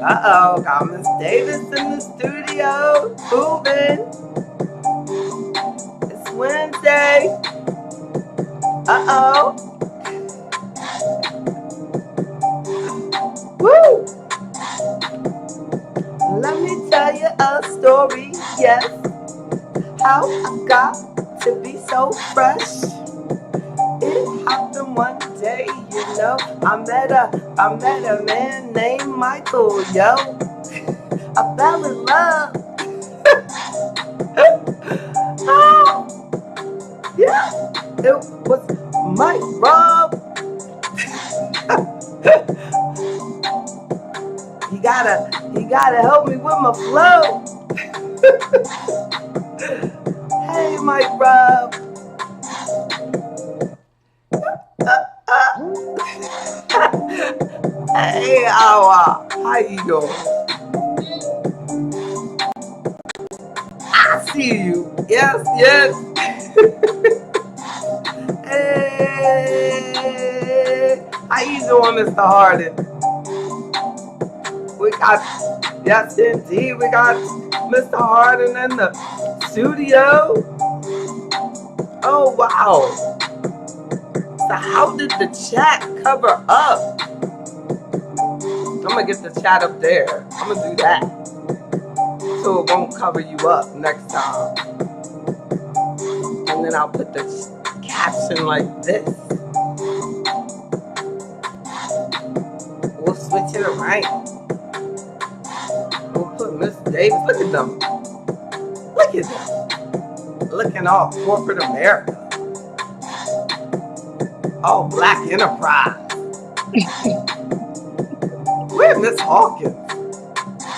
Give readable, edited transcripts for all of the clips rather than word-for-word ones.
Uh-oh, got Miss Davis in the studio. Moving. It's Wednesday. Uh-oh. Woo! Let me tell you a story, yes. How I got to be so fresh. It happened one day, I met a man named Michael, yo. I fell in love. Oh, yeah, it was Mike Rob. he gotta help me with my flow. Hey, Mike Rob. Hey, Awa. How you doing? I see you. Yes, yes. Hey, how you doing, Mr. Harden? We got, yes, indeed, we got Mr. Harden in the studio. Oh, wow. So how did the chat cover up? I'm gonna get the chat up there. I'm gonna do that so it won't cover you up next time. And then I'll put the caption like this. We'll switch it around. We'll put Miss Davis. Look at them. Look at them. Looking all corporate America. All black enterprise. Where's Miss Hawkins?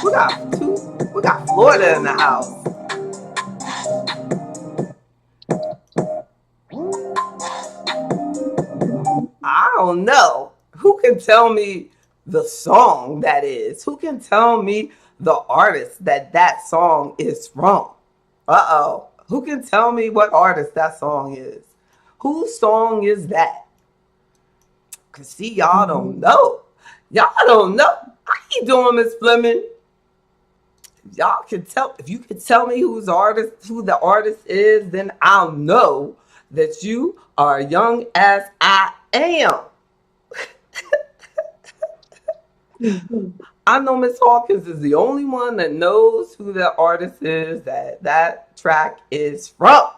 We got Florida in the house. I don't know. Who can tell me the song that is? Who can tell me the artist that song is from? Uh-oh. Who can tell me what artist that song is? Whose song is that? Cause see, y'all don't know. Y'all don't know. How you doing, Miss Fleming? Y'all can tell. If you can tell me who the artist is, then I'll know that you are young as I am. I know Miss Hawkins is the only one that knows who the artist is that track is from.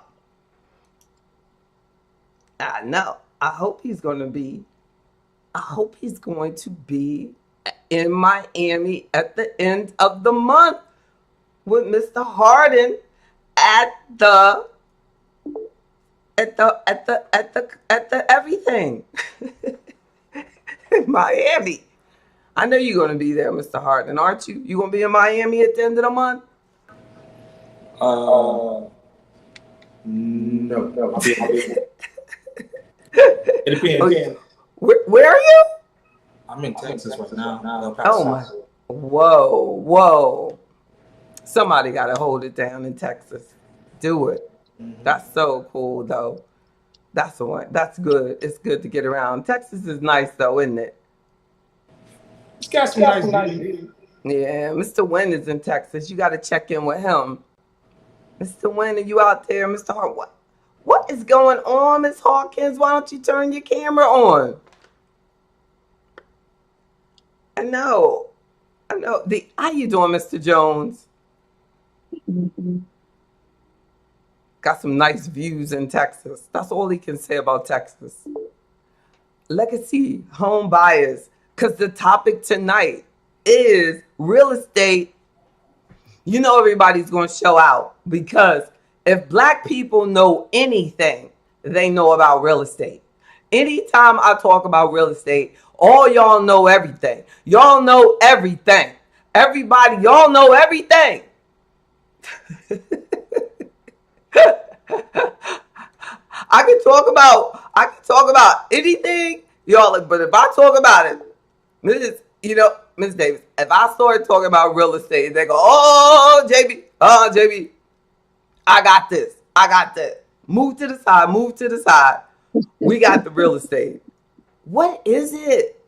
I know. I hope he's going to be in Miami at the end of the month with Mr. Harden at the everything in Miami. I know you're going to be there, Mr. Harden, aren't you? You going to be in Miami at the end of the month? No. I'll be It depends. Okay. Where are you? I'm in Texas right now. Oh my! Whoa! Somebody got to hold it down in Texas. Do it. Mm-hmm. That's so cool, though. That's good. It's good to get around. Texas is nice, though, isn't it? It's got some nice views. Yeah, Mr. Wynn is in Texas. You got to check in with him. Mr. Wynn, are you out there, Mr. Hart? What is going on, Miss Hawkins? Why don't you turn your camera on? I know. How you doing, Mr. Jones? Got some nice views in Texas. That's all he can say about Texas. Legacy home buyers, because the topic tonight is real estate. You know everybody's going to show out because if black people know anything, they know about real estate. Anytime I talk about real estate, all y'all know everything. Y'all know everything. Everybody, y'all know everything. I can talk about anything, y'all. But if I talk about it, Miss Davis, if I started talking about real estate, they go, "Oh, JB, I got this. Move to the side. We got the real estate. What is it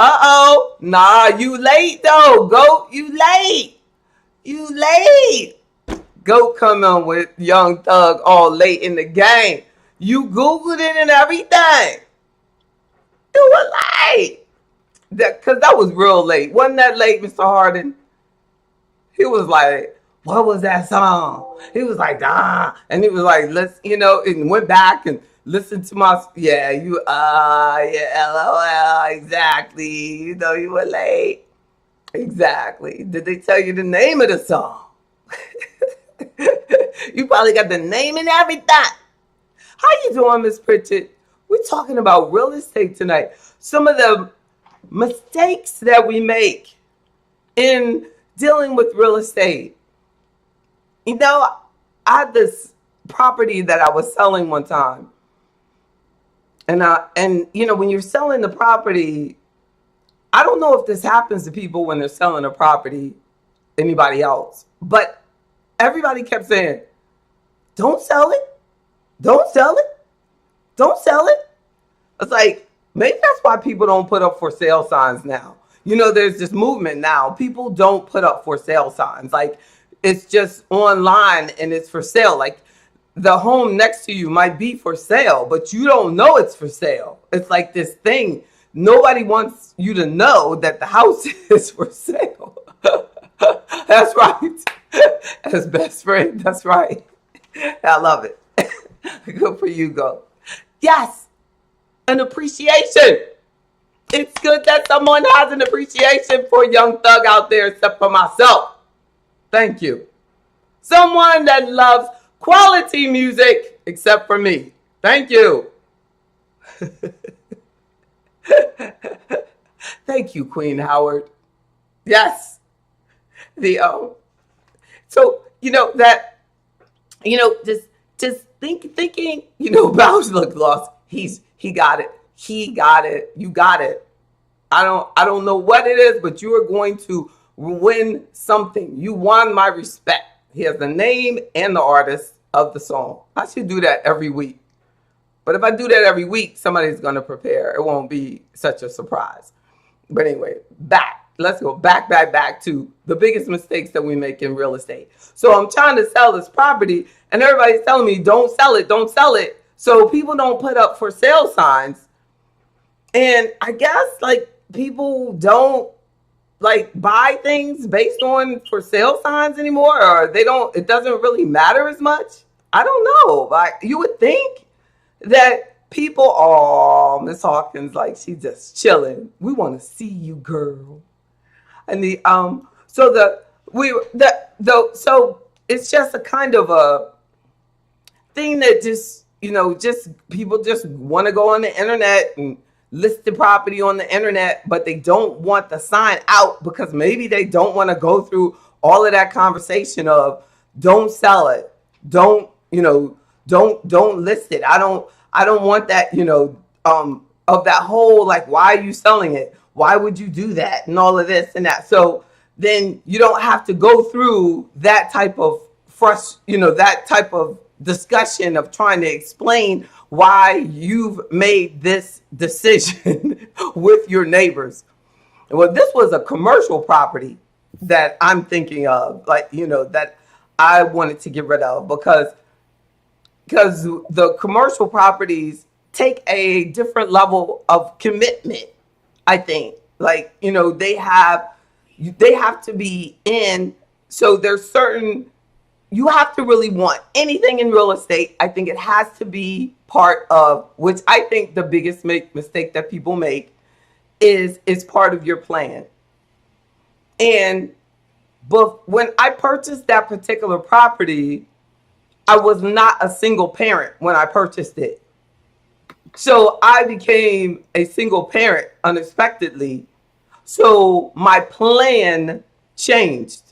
Uh-oh. Nah, you late though. Goat, you late. You late. Goat come on with Young Thug all late in the game. You Googled it and everything. You were late. Because that was real late. Wasn't that late, Mr. Harden? He was like, what was that song? He was like, ah. And he was like, let's, and went back and listened to my, yeah, LOL, exactly. You were late. Exactly. Did they tell you the name of the song? You probably got the name and everything. How you doing, Miss Pritchett? We're talking about real estate tonight. Some of the mistakes that we make in dealing with real estate. I had this property that I was selling one time. And when you're selling the property, I don't know if this happens to people when they're selling a property, anybody else, but everybody kept saying, don't sell it. Don't sell it. Don't sell it. It's like, maybe that's why people don't put up for sale signs now. There's this movement now. People don't put up for sale signs. Like, it's just online and it's for sale. Like, the home next to you might be for sale, but you don't know it's for sale. It's like this thing. Nobody wants you to know that the house is for sale. That's right. As best friend, that's right. I love it. Good for you, Go. Yes, an appreciation. It's good that someone has an appreciation for Young Thug out there, except for myself. Thank you. Someone that loves quality music, except for me. Thank you. Thank you, Queen Howard. Yes. Just thinking, about look lost. He got it. He got it. You got it. I don't know what it is, but you are going to win something. You won my respect. He has the name and the artist of the song. I should do that every week. But if I do that every week, somebody's going to prepare. It won't be such a surprise. But anyway, let's go back to the biggest mistakes that we make in real estate. So I'm trying to sell this property and everybody's telling me, don't sell it, don't sell it. So people don't put up for sale signs. And I guess people don't buy things based on for sale signs anymore, or it doesn't really matter as much. I don't know. You would think that people, Miss Hawkins, she just chilling. We want to see you, girl. And so it's just a kind of a thing that just people just want to go on the internet and list the property on the internet, but they don't want the sign out because maybe they don't want to go through all of that conversation of don't sell it, don't list it. I don't want that, of that whole, why are you selling it? Why would you do that? And all of this and that. So then you don't have to go through that type of that type of discussion of trying to explain why you've made this decision with your neighbors. Well, this was a commercial property that I'm thinking of, that I wanted to get rid of because the commercial properties take a different level of commitment, I think. They have to be in, so there's certain, you have to really want anything in real estate. I think it has to be part of, which I think the biggest mistake that people make is part of your plan. But when I purchased that particular property, I was not a single parent when I purchased it. So I became a single parent unexpectedly. So my plan changed.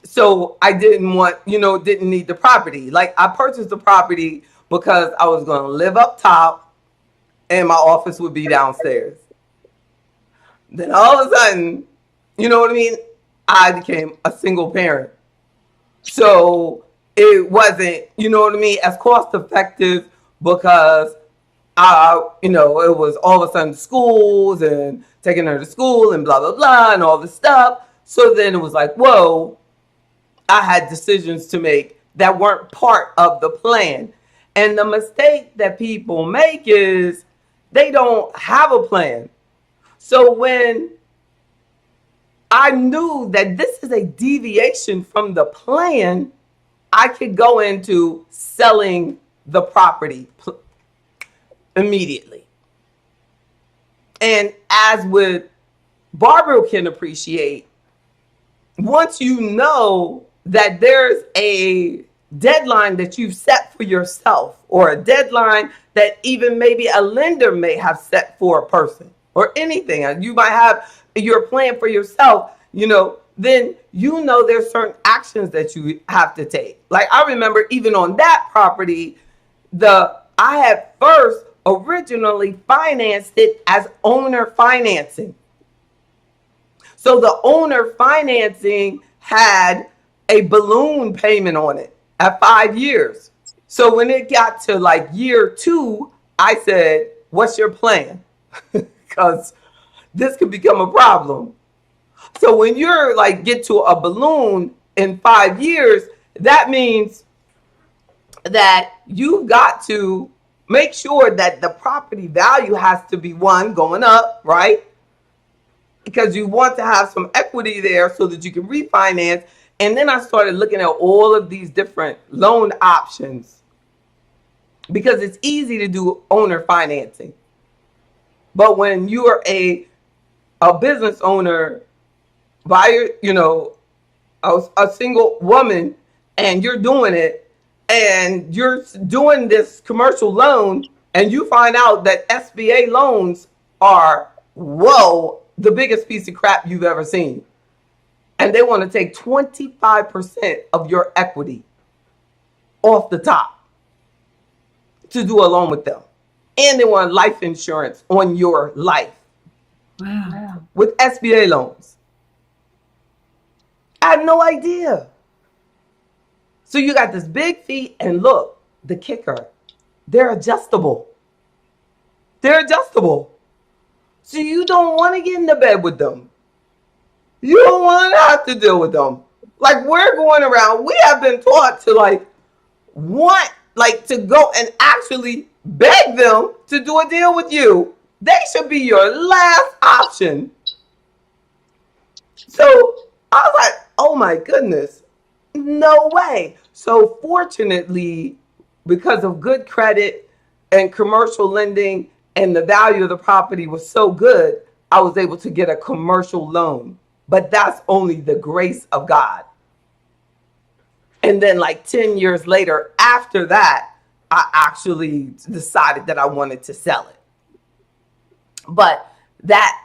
So I didn't need the property. I purchased the property because I was going to live up top and my office would be downstairs. Then all of a sudden, you know what I mean? I became a single parent. So it wasn't, as cost effective because it was all of a sudden schools and taking her to school and blah, blah, blah, and all this stuff. So then it was like, whoa, I had decisions to make that weren't part of the plan. And the mistake that people make is they don't have a plan. So when I knew that this is a deviation from the plan, I could go into selling the property immediately. And as with Barbara can appreciate, once you know that there's a deadline that you've set for yourself, or a deadline that even maybe a lender may have set for a person, or anything, and you might have your plan for yourself, then there's certain actions that you have to take. Like I remember even on that property, I had first originally financed it as owner financing. So the owner financing had a balloon payment on it at 5 years. So when it got to like year 2, I said, what's your plan? Because this could become a problem. So when you're like get to a balloon in 5 years, that means that you've got to make sure that the property value has to be going up, right? Because you want to have some equity there so that you can refinance. And then I started looking at all of these different loan options, because it's easy to do owner financing. But when you are a business owner, buyer, a single woman, and you're doing it, and you're doing this commercial loan, and you find out that SBA loans are, the biggest piece of crap you've ever seen. And they want to take 25% of your equity off the top to do a loan with them. And they want life insurance on your life. Wow. With SBA loans. I had no idea. So you got this big fee, and look, the kicker, they're adjustable. They're adjustable. So you don't want to get into bed with them. You don't want to have to deal with them. Like, we're going around, we have been taught to to go and actually beg them to do a deal with you. They should be your last option. So I was like, oh my goodness, no way. So fortunately, because of good credit and commercial lending, and the value of the property was so good, I was able to get a commercial loan. But that's only the grace of God. And then like 10 years later, after that, I actually decided that I wanted to sell it. But that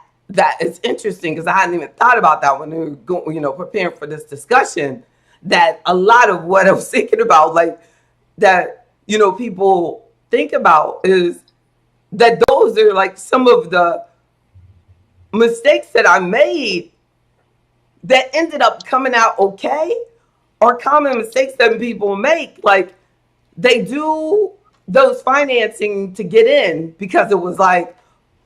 is interesting, because I hadn't even thought about that when we were preparing for this discussion, that a lot of what I was thinking about, like that, people think about is that those are like some of the mistakes that I made that ended up coming out okay, or common mistakes that people make. Like, they do those financing to get in because it was like,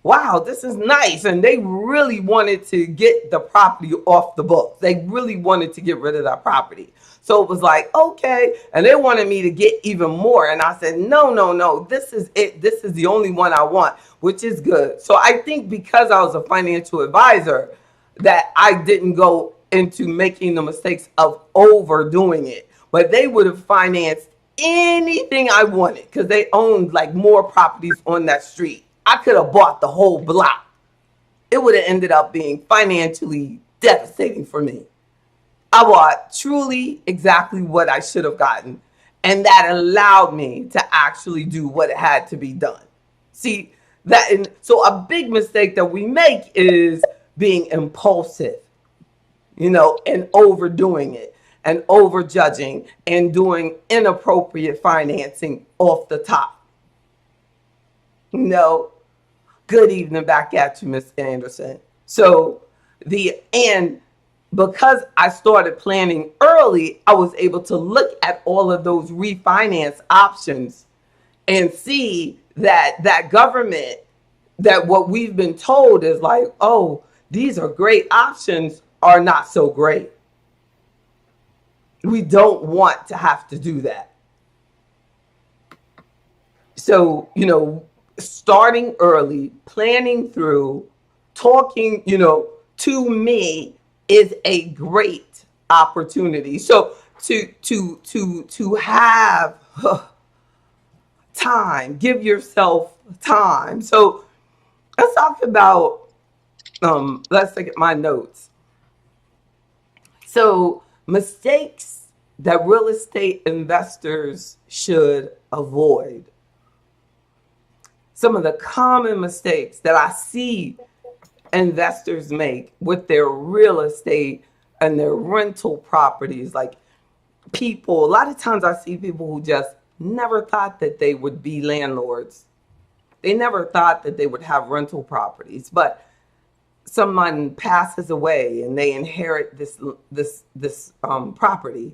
wow, this is nice. And they really wanted to get the property off the books. They really wanted to get rid of that property. So it was like, okay. And they wanted me to get even more. And I said, no, this is it. This is the only one I want, which is good. So I think because I was a financial advisor, that I didn't go into making the mistakes of overdoing it. But they would have financed anything I wanted, because they owned like more properties on that street. I could have bought the whole block. It would have ended up being financially devastating for me. I bought truly exactly what I should have gotten. And that allowed me to actually do what had to be done. See, so a big mistake that we make is being impulsive, and overdoing it, and overjudging, and doing inappropriate financing off the top. Good evening back at you, Ms. Anderson. So because I started planning early, I was able to look at all of those refinance options and see that government, that what we've been told is like, oh, these are great options, are not so great. We don't want to have to do that. So, starting early, planning through, talking, to me is a great opportunity. So to have time, give yourself time. So let's talk about let's look at my notes. So mistakes that real estate investors should avoid. Some of the common mistakes that I see investors make with their real estate and their rental properties. Like, people, a lot of times I see people who just never thought that they would be landlords. They never thought that they would have rental properties, but someone passes away and they inherit this property.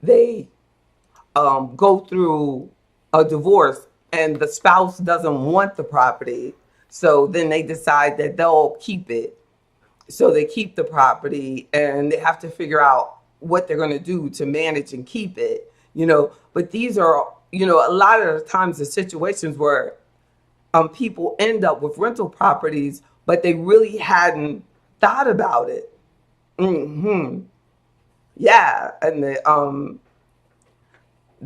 They go through a divorce and the spouse doesn't want the property. So then they decide that they'll keep it. So they keep the property and they have to figure out what they're going to do to manage and keep it, But these are, a lot of the times the situations where people end up with rental properties, but they really hadn't thought about it. Yeah. And the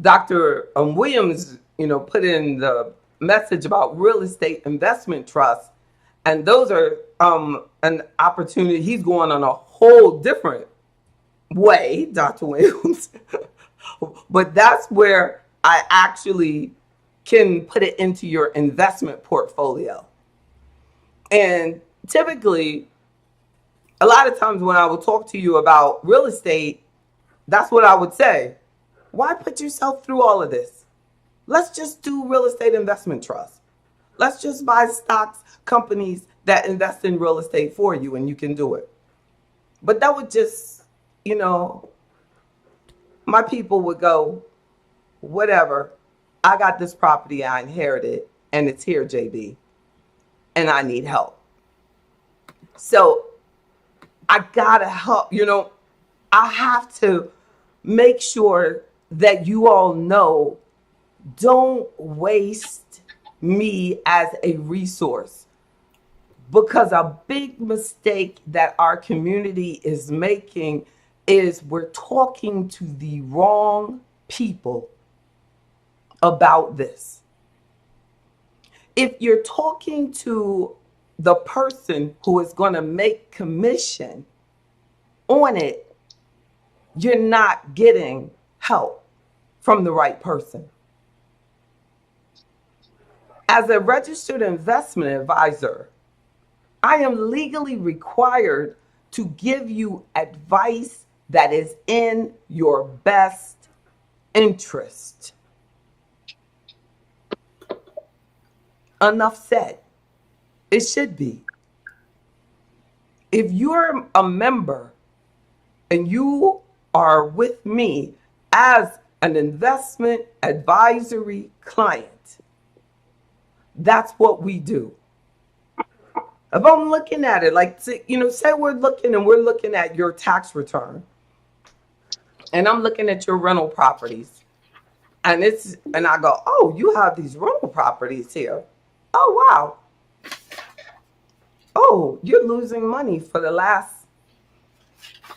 Dr. Williams, put in the message about real estate investment trusts, and those are an opportunity. He's going on a whole different way, Dr. Williams, but that's where I actually can put it into your investment portfolio. And typically, a lot of times when I would talk to you about real estate, that's what I would say. Why put yourself through all of this? Let's just do real estate investment trusts. Let's just buy stocks, companies that invest in real estate for you, and you can do it. But that would just, my people would go, whatever. I got this property I inherited, and it's here, JB, and I need help. So I gotta help, I have to make sure that you all know, don't waste me as a resource. Because a big mistake that our community is making is we're talking to the wrong people about this. If you're talking to the person who is going to make commission on it, you're not getting help from the right person. As a registered investment advisor, I am legally required to give you advice that is in your best interest. Enough said. It should be. If you're a member and you are with me as an investment advisory client, that's what we do. If I'm looking at it, like, say we're looking at your tax return, and I'm looking at your rental properties, and I go, oh, you have these rental properties here. Oh, wow. Oh, you're losing money for the last,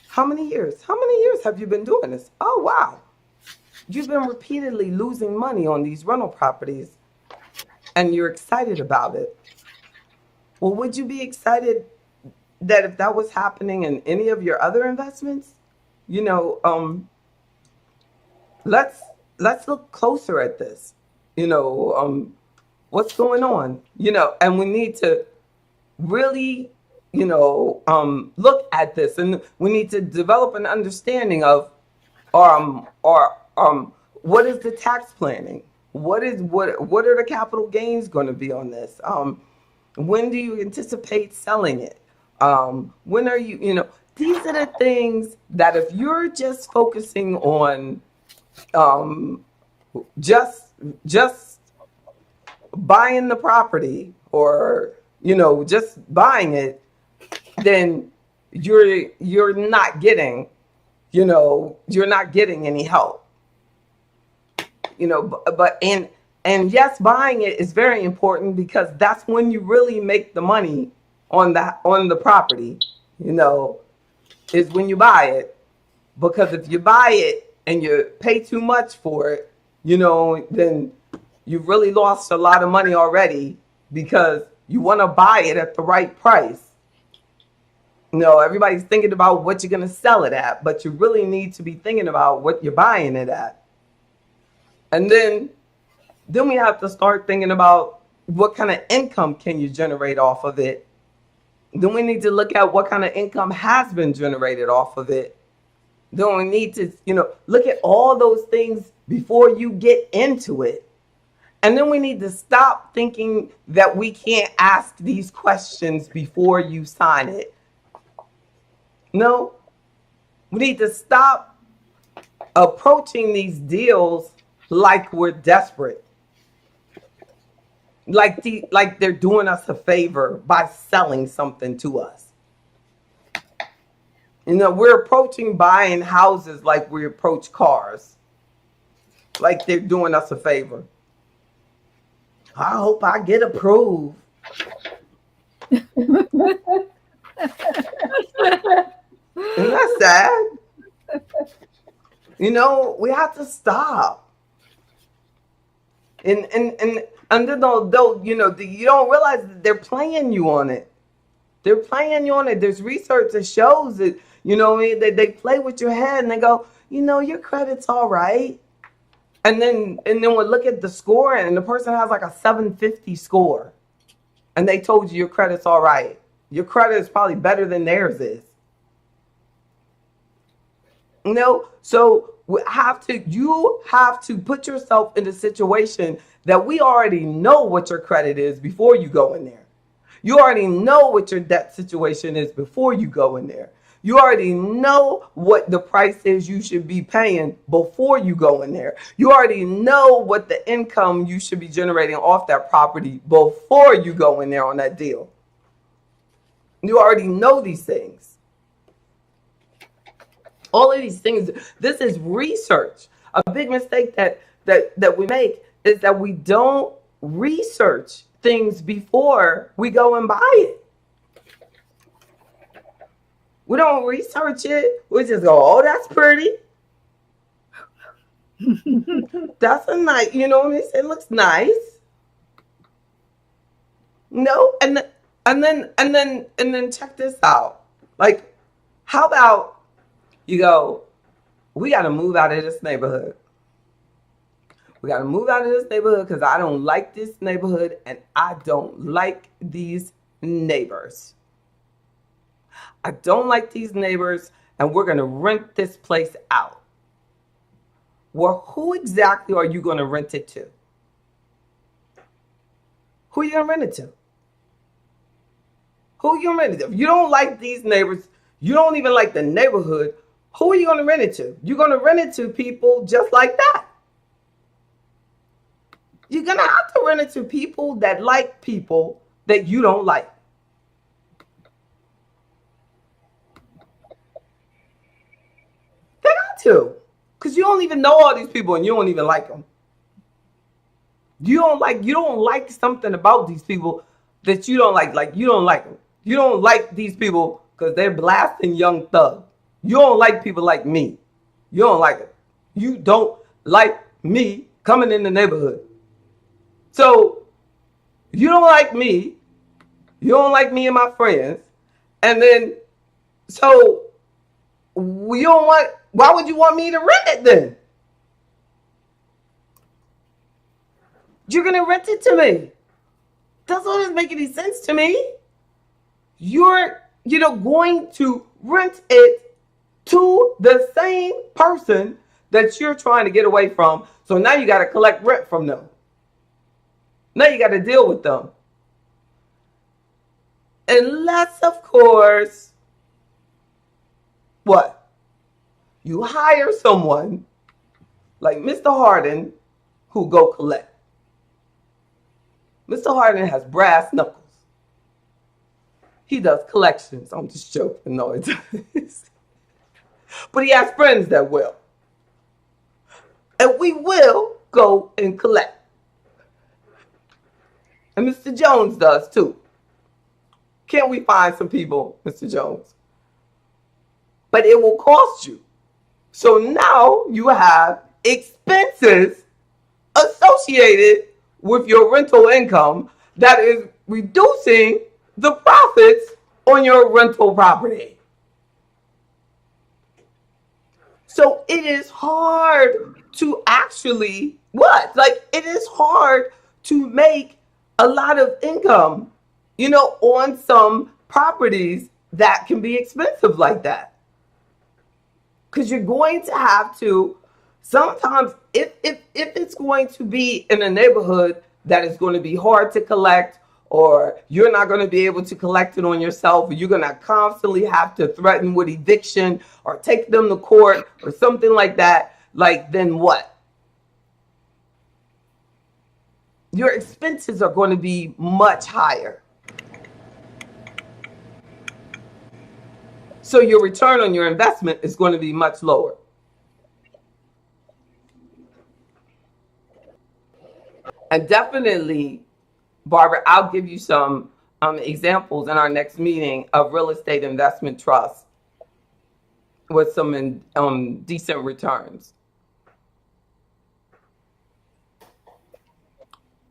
how many years? How many years have you been doing this? Oh, wow. You've been repeatedly losing money on these rental properties, and you're excited about it. Well, would you be excited that if that was happening in any of your other investments? Let's look closer at this. What's going on? And we need to really, look at this, and we need to develop an understanding of, what is the tax planning? What are the capital gains going to be on this? When do you anticipate selling it? When are you, these are the things that if you're just focusing on just just buying the property, or just buying it, then you're not getting you're not getting any help. But and yes, buying it is very important, because that's when you really make the money on the property, is when you buy it. Because if you buy it and you pay too much for it, then you've really lost a lot of money already, because you want to buy it at the right price. Everybody's thinking about what you're going to sell it at, but you really need to be thinking about what you're buying it at. And then we have to start thinking about what kind of income can you generate off of it. Then we need to look at what kind of income has been generated off of it. Then we need to, look at all those things before you get into it. And then we need to stop thinking that we can't ask these questions before you sign it. No, we need to stop approaching these deals like we're desperate. Like they're doing us a favor by selling something to us. We're approaching buying houses like we approach cars. Like they're doing us a favor. I hope I get approved. Isn't that sad? We have to stop. And then though, you don't realize that they're playing you on it. They're playing you on it. There's research that shows that, they play with your head and they go, your credit's all right. And then we'll look at the score, and the person has like a 750 score. And they told you your credit's all right. Your credit is probably better than theirs is. So you have to put yourself in a situation that we already know what your credit is before you go in there. You already know what your debt situation is before you go in there. You already know what the price is you should be paying before you go in there. You already know what the income you should be generating off that property before you go in there on that deal. You already know these things. All of these things, this is research. A big mistake that we make is that we don't research things before we go and buy it. We don't research it. We just go, oh, that's pretty. That's a nice, it looks nice. No, and then check this out. Like, how about you go, we got to move out of this neighborhood. We got to move out of this neighborhood because I don't like this neighborhood and I don't like these neighbors. I don't like these neighbors, and we're going to rent this place out. Well, who exactly are you going to rent it to? Who are you going to rent it to? Who are you going to rent it to? If you don't like these neighbors, you don't even like the neighborhood, who are you going to rent it to? You're going to rent it to people just like that. You're going to have to rent it to people that like people that you don't like. They got to. Because you don't even know all these people and you don't even like them. You don't like something about these people that you don't like. Like, you don't like them. You don't like these people because they're blasting Young Thug. You don't like people like me. You don't like it. You don't like me coming in the neighborhood. So, you don't like me. You don't like me and my friends. And then, so, we don't want, why would you want me to rent it then? You're going to rent it to me. That doesn't make any sense to me. You're, going to rent it to the same person that you're trying to get away from. So now you got to collect rent from them. Now you got to deal with them. Unless, of course, what? You hire someone like Mr. Harden who go collect. Mr. Harden has brass knuckles. He does collections. I'm just joking. No, it does. But he has friends that will. And we will go and collect. And Mr. Jones does too. Can't we find some people, Mr. Jones? But it will cost you. So now you have expenses associated with your rental income that is reducing the profits on your rental property. So it is hard to actually, what? Like, it is hard to make a lot of income, you know, on some properties that can be expensive like that. Because you're going to have to, sometimes, if it's going to be in a neighborhood that is going to be hard to collect, or you're not going to be able to collect it on yourself, or you're going to constantly have to threaten with eviction or take them to court or something like that, like, then what? Your expenses are going to be much higher. So your return on your investment is going to be much lower. And definitely, Barbara, I'll give you some examples in our next meeting of real estate investment trusts with some decent returns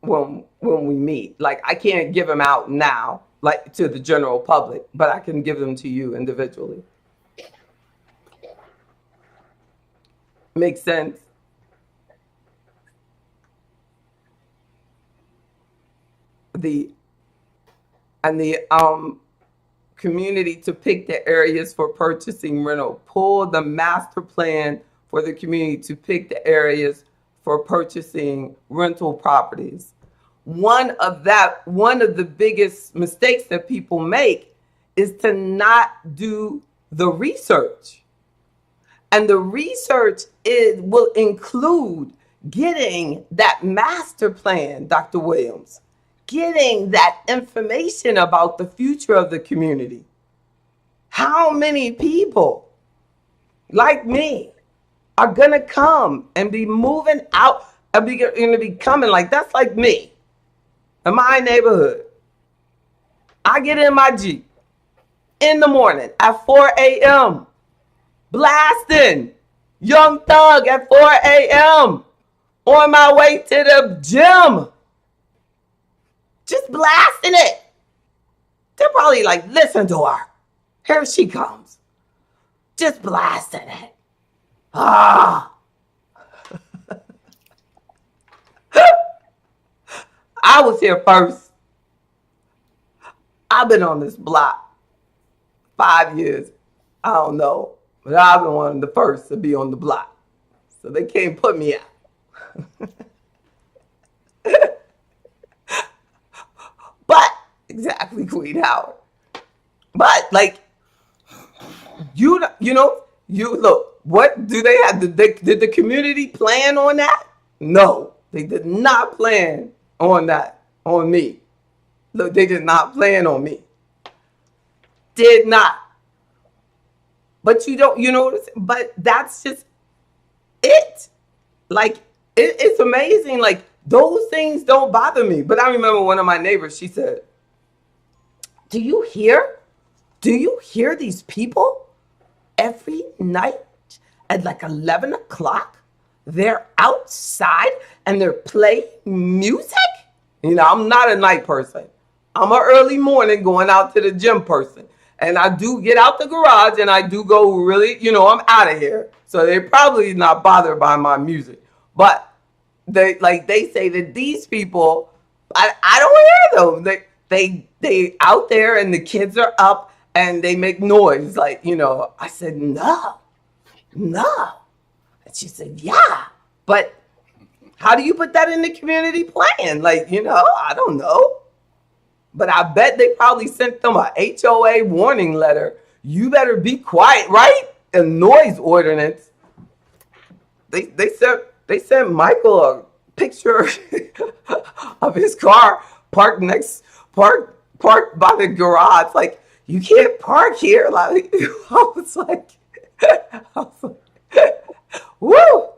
when we meet. Like, I can't give them out now, like to the general public, but I can give them to you individually. Makes sense? The community to pick the areas for purchasing rental. Pull the master plan for the community to pick the areas for purchasing rental properties. One of the biggest mistakes that people make is to not do the research. And the research will include getting that master plan, Dr. Williams, getting that information about the future of the community. How many people like me are going to come and be moving out and going to be coming, like, that's like me in my neighborhood. I get in my Jeep in the morning at 4 a.m. blasting Young Thug at 4 a.m. on my way to the gym. Just blasting it. They're probably like, listen to her. Here she comes. Just blasting it. Ah. I was here first. I've been on this block 5 years. I don't know. But I've been one of the first to be on the block. So they can't put me out. But, exactly, Queen Howard. But, like, you know, look, what do they have? Did the community plan on that? No, they did not plan on that, on me. Look, they did not plan on me. Did not. But you don't, you know, but that's just it. Like, it's amazing. Like, those things don't bother me. But I remember one of my neighbors, she said, do you hear these people every night at like 11 o'clock? They're outside and they're playing music? You know, I'm not a night person. I'm an early morning going out to the gym person. And I do get out the garage and I do go really, you know, I'm out of here. So they're probably not bothered by my music. But they say that these people, I don't hear them. They out there and the kids are up and they make noise. Like, you know, I said, no. And she said, yeah. But how do you put that in the community plan? Like, you know, I don't know. But I bet they probably sent them a HOA warning letter. You better be quiet, right? A noise ordinance. They sent Michael a picture of his car parked by the garage. Like, you can't park here. Like, I was like, woo!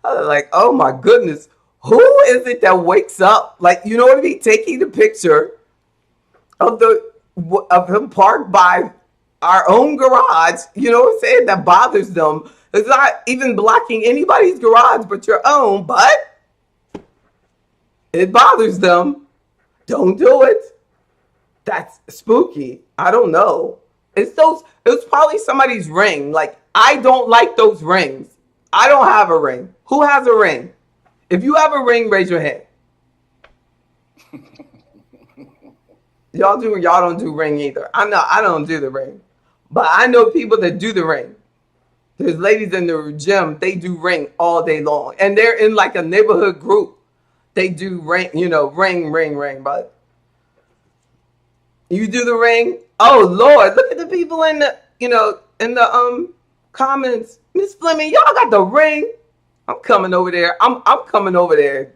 I was like, oh my goodness, who is it that wakes up? Like, you know what I mean? Taking the picture of him parked by our own garage, you know what I'm saying? That bothers them. It's not even blocking anybody's garage but your own, but it bothers them. Don't do it. That's spooky. I don't know. It was probably somebody's ring. Like, I don't like those rings. I don't have a ring. Who has a ring? If you have a ring, raise your hand. Y'all don't do ring either. I don't do the ring. But I know people that do the ring. There's ladies in the gym, they do ring all day long. And they're in like a neighborhood group. They do ring, ring. But you do the ring? Oh Lord, look at the people in the comments. Miss Fleming, y'all got the ring. I'm coming over there. I'm coming over there.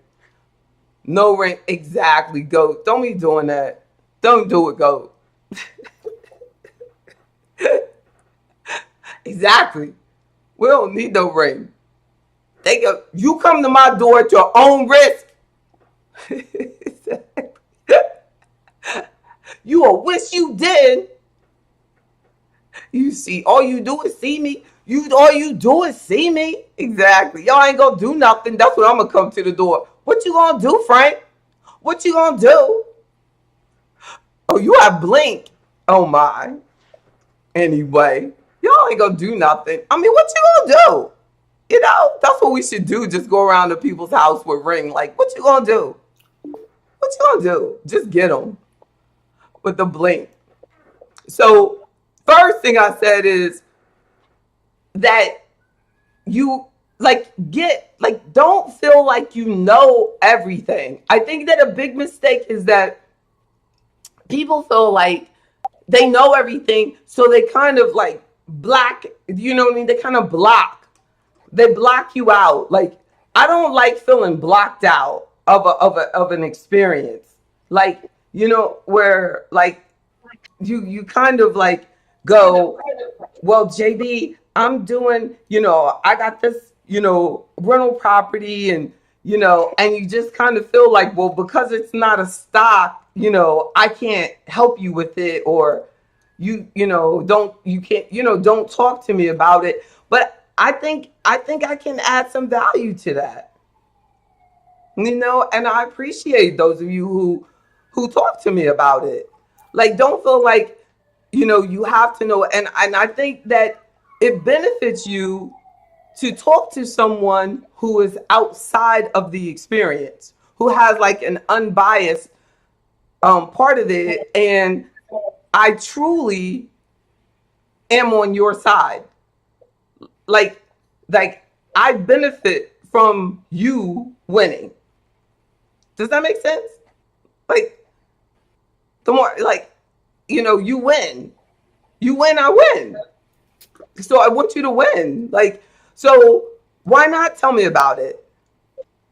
No ring. Exactly, Goat. Don't be doing that. Don't do it, Goat. Exactly. We don't need no ring. You come to my door at your own risk. You will wish you did. You see, all you do is see me. All you do is see me. Exactly. Y'all ain't gonna do nothing. That's what I'm gonna come to the door. What you gonna do, Frank? What you gonna do? Oh, you have Blink. Oh my. Anyway, y'all ain't gonna do nothing. I mean, what you gonna do? You know, that's what we should do. Just go around to people's house with ring. Like, what you gonna do? What you gonna do? Just get them with the Blink. So, first thing I said is that you don't feel like you know everything. I think that a big mistake is that people feel like they know everything, so they kind of like you know what I mean? They kind of they block you out. Like, I don't like feeling blocked out of an experience. Like, where like you kind of like go, well, JB, I'm doing, I got this, rental property, and and you just kind of feel like, well, because it's not a stock, I can't help you with it, or don't talk to me about it. But I think I can add some value to that. And I appreciate those of you who talk to me about it. Like, don't feel like, you have to know. And I think that it benefits you to talk to someone who is outside of the experience, who has like an unbiased part of it. And I truly am on your side. Like I benefit from you winning. Does that make sense? Like, the more, like, you win. You win, I win. So I want you to win. Like, so why not tell me about it?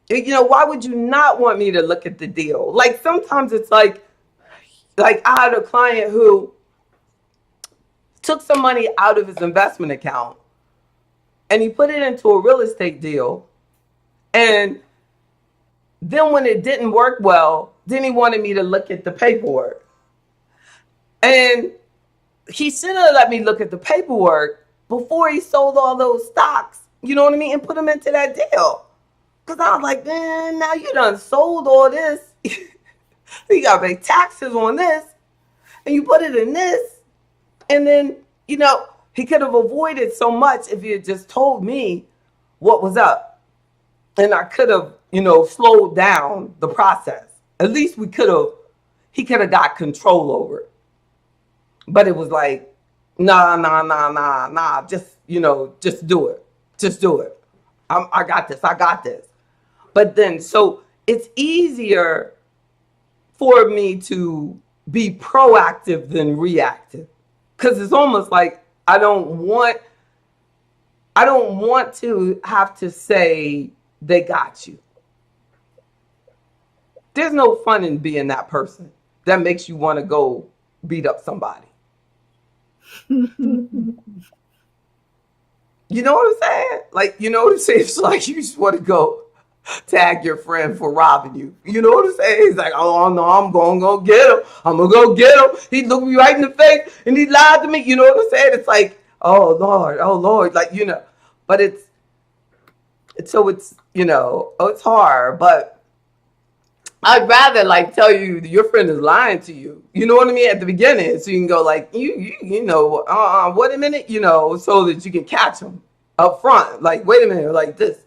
Why would you not want me to look at the deal? Like, sometimes it's like I had a client who took some money out of his investment account and he put it into a real estate deal. And then when it didn't work well, then he wanted me to look at the paperwork. And he should have let me look at the paperwork before he sold all those stocks, you know what I mean, and put them into that deal. Because I was like, man, now you done sold all this. You got to pay taxes on this. And you put it in this. And then, he could have avoided so much if he had just told me what was up. And I could have, slowed down the process. At least he could have got control over it. But it was like, nah. Just do it. Just do it. I got this. But then, so it's easier for me to be proactive than reactive. Because it's almost like I don't want to have to say they got you. there's no fun in being that person that makes you want to go beat up somebody. You know what I'm saying? Like, you know what I'm saying? It's like you just want to go tag your friend for robbing you. You know what I'm saying? He's like, oh no, I'm gonna go get him. I'm gonna go get him. He looked me right in the face and he lied to me. You know what I'm saying? It's like, oh Lord, like, you know. But it's you know, it's hard. But I'd rather like tell you your friend is lying to you. You know what I mean? At the beginning, so you can go like, you know, wait a minute, you know, so that you can catch them up front. Like, wait a minute, like this,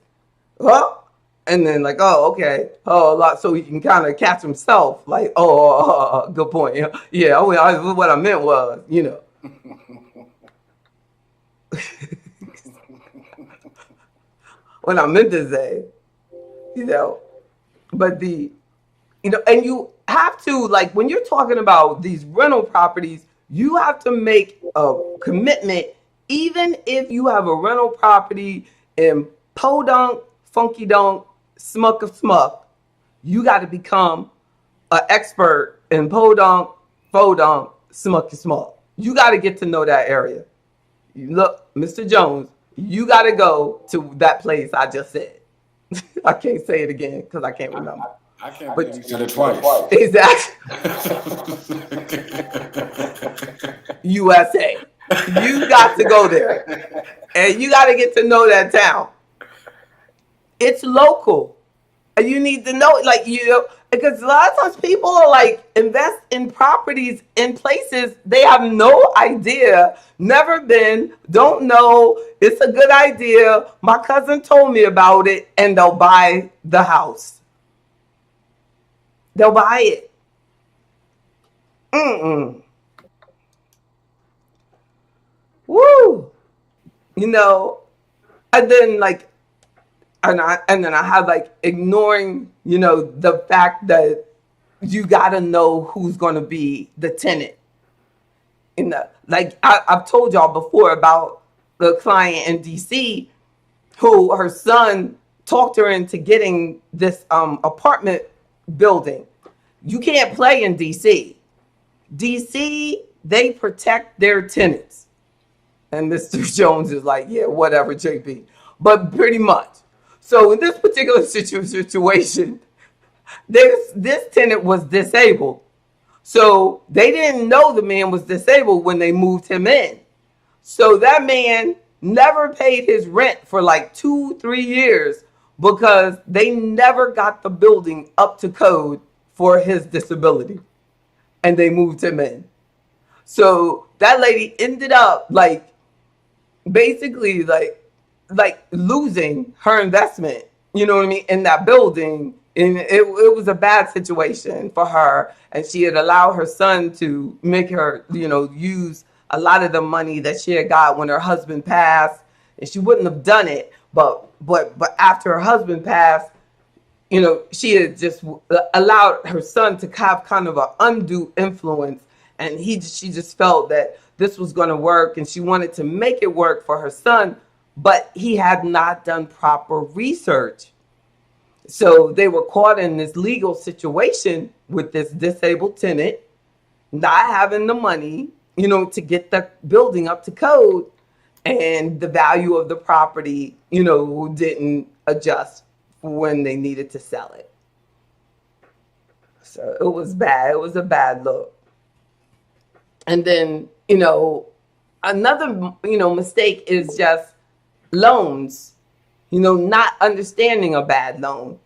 huh? And then like, oh, okay, oh, a lot, so he can kind of catch himself. Like, oh, good point. Yeah, what I meant was, you know. What I meant to say, you know, but you know, and you have to, like, when you're talking about these rental properties, you have to make a commitment, even if you have a rental property in Podunk, Funky Dunk, Smuck of Smuck, you got to become an expert in Podunk, Fodunk, Smuck of Smuck. You got to get to know that area. You look, Mr. Jones, you got to go to that place I just said. I can't say it again because I can't remember. I can't believe you said it twice. Exactly. USA. You got to go there. And you got to get to know that town. It's local. And you need to know, like, you know, because a lot of times people are like invest in properties in places they have no idea, never been, don't know. It's a good idea. My cousin told me about it, and they'll buy the house. They'll buy it. Woo. You know, and then like, and then I have like ignoring, you know, the fact that you got to know who's going to be the tenant. In the, like I've told y'all before about the client in DC who her son talked her into getting this apartment building. You can't play in DC. DC, they protect their tenants. And Mr. Jones is like, yeah, whatever, JP. But pretty much. So in this particular situation, this tenant was disabled. So they didn't know the man was disabled when they moved him in. So that man never paid his rent for like 2-3 years because they never got the building up to code for his disability. And they moved him in. So that lady ended up like basically like losing her investment, you know what I mean, in that building. And it was a bad situation for her. And she had allowed her son to make her, you know, use a lot of the money that she had got when her husband passed. And she wouldn't have done it. But after her husband passed, you know, she had just allowed her son to have kind of an undue influence. And she just felt that this was going to work. And she wanted to make it work for her son. But he had not done proper research. So they were caught in this legal situation with this disabled tenant, not having the money, you know, to get the building up to code. And the value of the property, you know, didn't adjust when they needed to sell it. So it was bad. It was a bad look. And then, you know, another, you know, mistake is just loans, you know, not understanding a bad loan,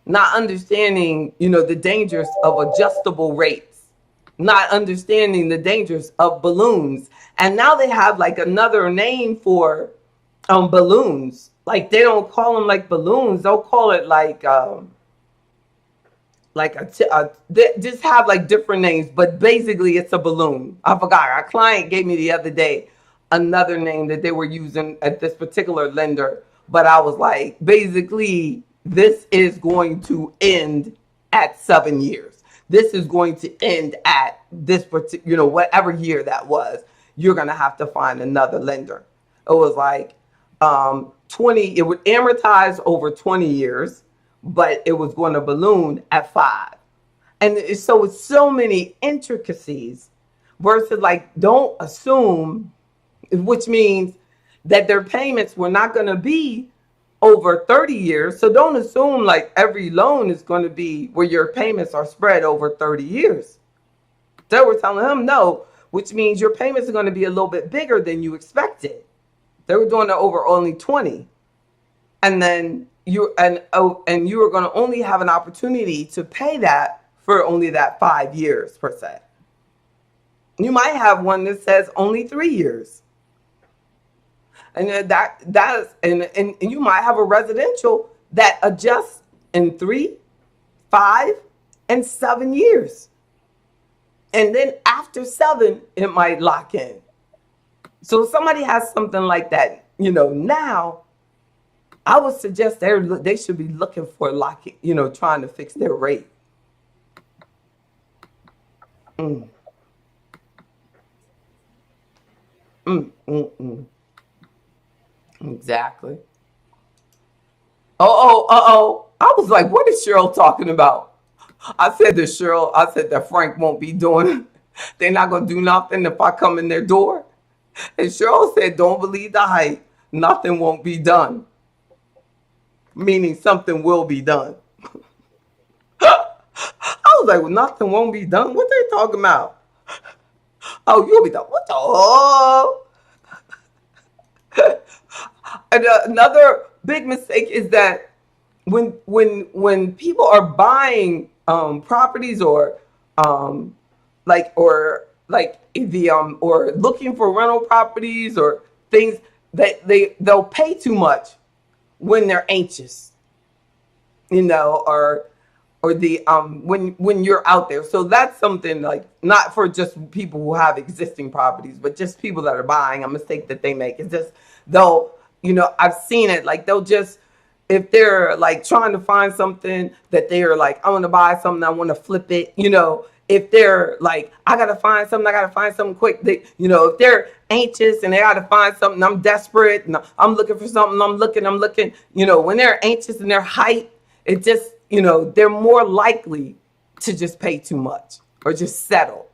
not understanding, you know, the dangers of adjustable rates, not understanding the dangers of balloons. And now they have like another name for balloons. Like they don't call them like balloons. They'll call it like they just have like different names, but basically it's a balloon. I forgot. Our client gave me the other day another name that they were using at this particular lender. But I was like, basically, this is going to end at 7 years. This is going to end at this particular, you know, whatever year that was. You're going to have to find another lender. It was like 20, it would amortize over 20 years, but it was going to balloon at 5. And so it's so many intricacies versus like don't assume, which means that their payments were not going to be over 30 years. So don't assume like every loan is going to be where your payments are spread over 30 years. They were telling him no, which means your payments are going to be a little bit bigger than you expected. They were doing it over only 20. And then you were going to only have an opportunity to pay that for only that 5 years per se. You might have one that says only 3 years. And and you might have a residential that adjusts in 3, 5, and 7 years. And then after 7, it might lock in. So if somebody has something like that, now I would suggest they should be looking for locking, trying to fix their rate. Mm. Exactly. I was like, what is Cheryl talking about? I said that Frank won't be doing, they're not going to do nothing if I come in their door. And Cheryl said, don't believe the hype. Nothing won't be done. Meaning something will be done. I was like, well, nothing won't be done. What they talking about? Oh, you'll be done. What the? Oh. And another big mistake is that when people are buying properties or looking for rental properties or things, that they'll pay too much when they're anxious, or when you're out there. So that's something like not for just people who have existing properties, but just people that are buying. A mistake that they make is just I've seen it, like they'll just, if they're like trying to find something that they're like, I want to buy something, I want to flip it, if they're like, I got to find something quick, if they're anxious and they got to find something, I'm desperate and I'm looking for something, I'm looking, when they're anxious and they're hyped, it just, they're more likely to just pay too much or just settle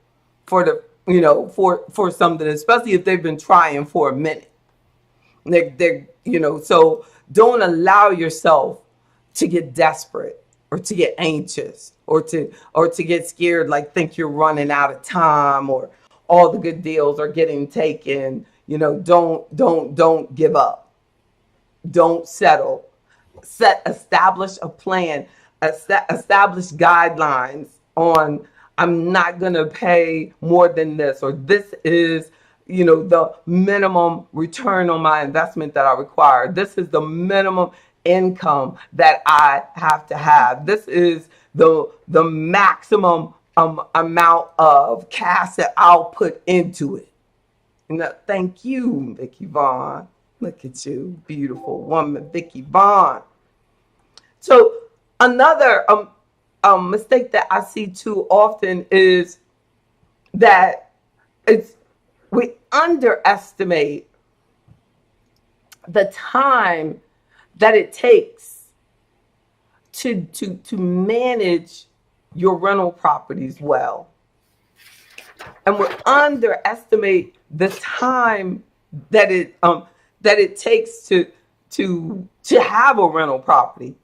for for something, especially if they've been trying for a minute. So don't allow yourself to get desperate or to get anxious or to get scared, like think you're running out of time or all the good deals are getting taken. Don't give up. Don't settle. Establish a plan, establish guidelines on, I'm not going to pay more than this, or this is the minimum return on my investment that I require. This is the minimum income that I have to have. This is the maximum amount of cash that I'll put into it. Thank you, Vicky Vaughn. Look at you, beautiful woman, Vicky Vaughn. So another mistake that I see too often is that we underestimate the time that it takes to manage your rental properties well. And we underestimate the time that it takes to have a rental property.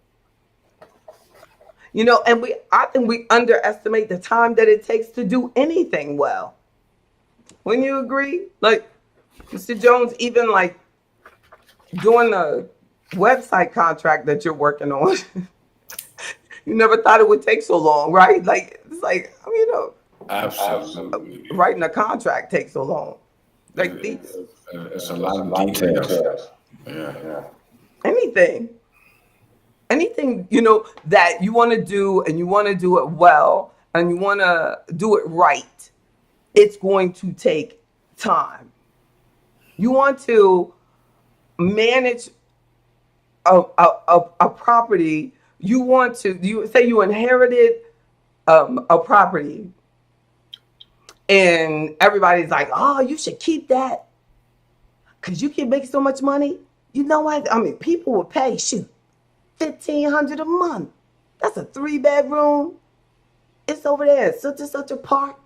And I think we underestimate the time that it takes to do anything well. Wouldn't you agree? Like, Mr. Jones, even like doing the website contract that you're working on, you never thought it would take so long, right? Like, it's like, Absolutely. Writing a contract takes so long. Like these. It's a lot of details. Yeah. Anything, that you want to do and you want to do it well and you want to do it right, it's going to take time. You want to manage a property. You say you inherited a property and everybody's like, oh, you should keep that because you can make so much money. You know what? People will pay. Shoot, $1,500 a month. That's a 3-bedroom. It's over there at such and such a park.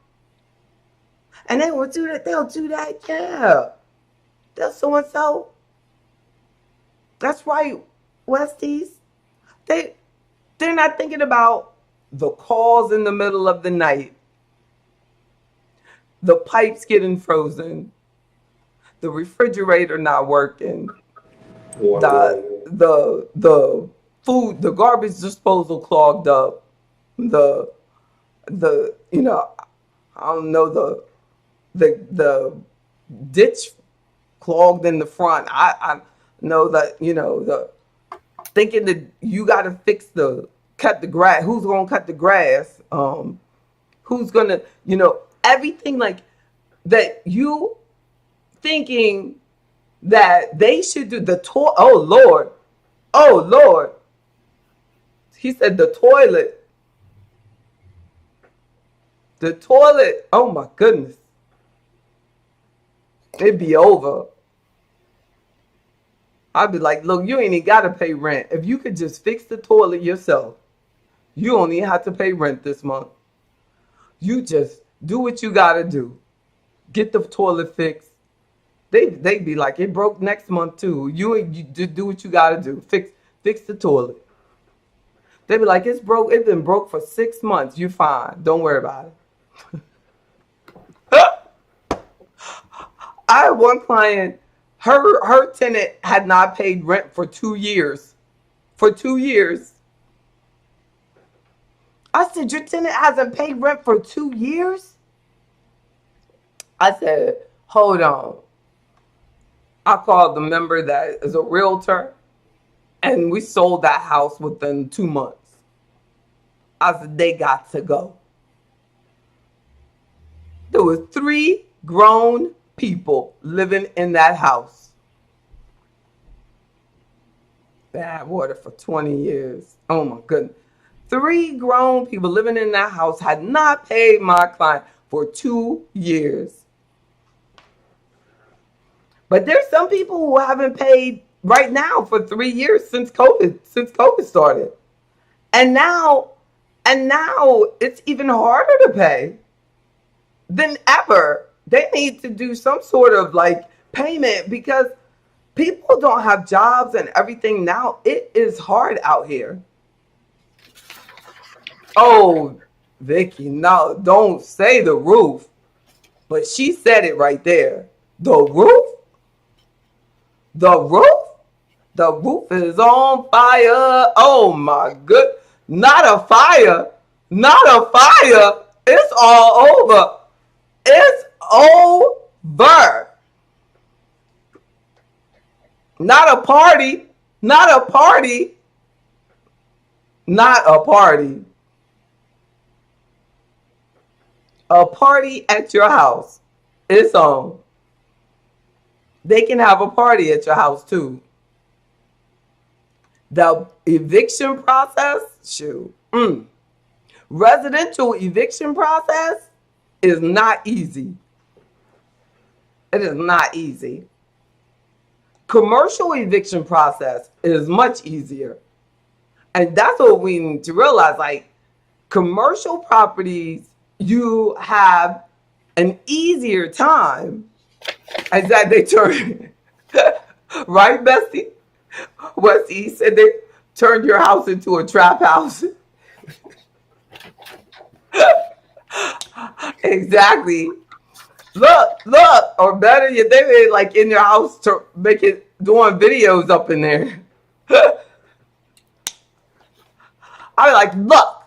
And they will do that. They'll do that. Yeah. They'll so and so. That's right, Westies. They're not thinking about the calls in the middle of the night, the pipes getting frozen, the refrigerator not working, the food, the garbage disposal clogged up, the you know, I don't know, the ditch clogged in the front. I know that, you know, the thinking that you got to cut the grass. Who's gonna cut the grass? Who's gonna, you know, everything like that. You thinking that they should do the toilet. Oh Lord. He said the toilet. The toilet. Oh my goodness. It'd be over. I'd be like, look, you ain't even got to pay rent. If you could just fix the toilet yourself, you only have to pay rent this month. You just do what you got to do. Get the toilet fixed. They'd be like, it broke next month too. You just do what you got to do. Fix the toilet. They'd be like, it's broke. It's been broke for 6 months. You're fine. Don't worry about it. I had one client. Her tenant had not paid rent for 2 years. For 2 years. I said, your tenant hasn't paid rent for 2 years? I said, hold on. I called the member that is a realtor, and we sold that house within 2 months. I said, they got to go. There were 3 grown people living in that house. Bad water for 20 years. Oh my goodness. 3 grown people living in that house had not paid my client for 2 years. But there's some people who haven't paid right now for 3 years since COVID started. And now it's even harder to pay than ever. They need to do some sort of like payment because people don't have jobs and everything now. It is hard out here. Oh, Vicky, no, don't say the roof. But she said it right there. The roof? The roof? The roof is on fire. Oh my good. Not a fire. Not a fire. It's all over. It's over. Not a party. Not a party. Not a party. A party at your house. It's on. They can have a party at your house too. The eviction process, shoot. Residential eviction process is not easy. It is not easy. Commercial eviction process is much easier. And that's what we need to realize. Like, commercial properties, you have an easier time as that they turn, right, Bestie? Westie said they turned your house into a trap house. Exactly. Look, or better yet, they were like in your house to make it doing videos up in there. I like, look,